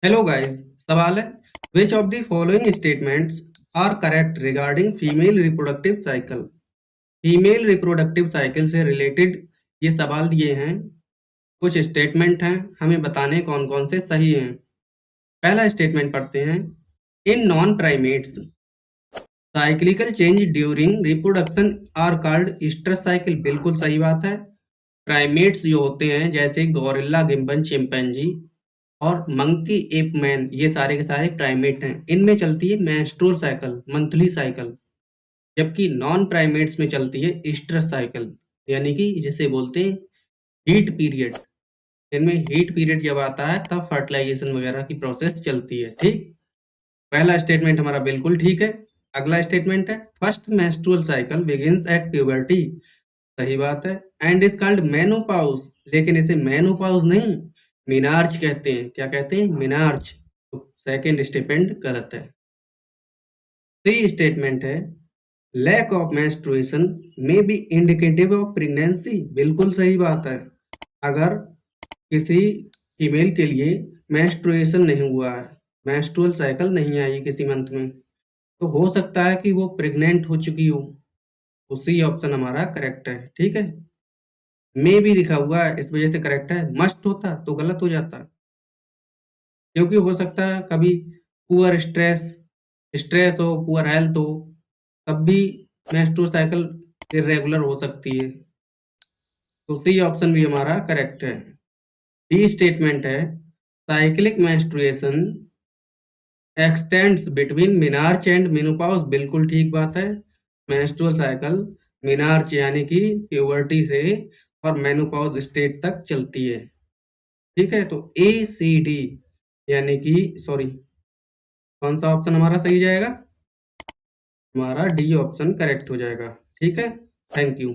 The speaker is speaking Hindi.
Hello guys. सवाल है, which of the following statements are correct regarding female reproductive cycle. Female reproductive cycle से रिलेटेड ये सवाल दिए हैं। कुछ स्टेटमेंट हैं, हमें बताने कौन कौन से सही हैं। पहला स्टेटमेंट पढ़ते हैं, in non primates cyclical change during reproduction are called stress cycle. बिल्कुल सही बात है। प्राइमेट्स जो होते हैं जैसे गोरिल्ला, गिम्पन, चिंपैंजी और मंकी, एप मैन, ये सारे के सारे प्राइमेट हैं। इनमें चलती है मेंस्ट्रुअल साइकिल, मंथली साइकिल। जबकि नॉन प्राइमेट्स में चलती है स्ट्रेस साइकिल, यानी कि जिसे बोलते हैं हीट पीरियड। इनमें हीट पीरियड जब आता है तब फर्टिलाइजेशन वगैरह की प्रोसेस चलती है। ठीक, पहला स्टेटमेंट हमारा बिल्कुल ठीक है। अगला स्टेटमेंट है, first menstrual cycle begins at puberty. सही बात है। एंड इज कॉल्ड मेनोपॉज, लेकिन इसे मेनोपॉज नहीं, मिनार्च कहते हैं। क्या कहते हैं? मिनार्च। तो सेकंड स्टेटमेंट गलत है। सी स्टेटमेंट है, lack of menstruation may be indicative of pregnancy. बिल्कुल सही बात है। अगर किसी फीमेल के लिए मेंस्ट्रुएशन नहीं हुआ है, मेंस्ट्रुअल साइकिल नहीं आई किसी मंथ में, तो हो सकता है कि वो प्रेग्नेंट हो चुकी हो। तो सी ऑप्शन हमारा करेक्ट है। ठीक है, मे भी लिखा हुआ है इस वजह से करेक्ट है। मस्ट होता तो गलत हो जाता, क्योंकि हो सकता है कभी पुअर स्ट्रेस स्ट्रेस हो, पुअर हेल्थ हो, तब भी मेंस्ट्रुअल साइकिल इरेगुलर हो सकती है। तो सी ऑप्शन भी हमारा करेक्ट है। डी स्टेटमेंट है, cyclic menstruation extends between menarche and menopause. बिल्कुल ठीक बात है। मेंस्ट्रुअल साइकिल मिनार्च यानी कि प्यूबर्टी से और मेनोपॉज स्टेट तक चलती है। ठीक है, तो ए सी डी यानी कि सॉरी, कौन सा ऑप्शन हमारा सही जाएगा? हमारा डी ऑप्शन करेक्ट हो जाएगा। ठीक है, थैंक यू।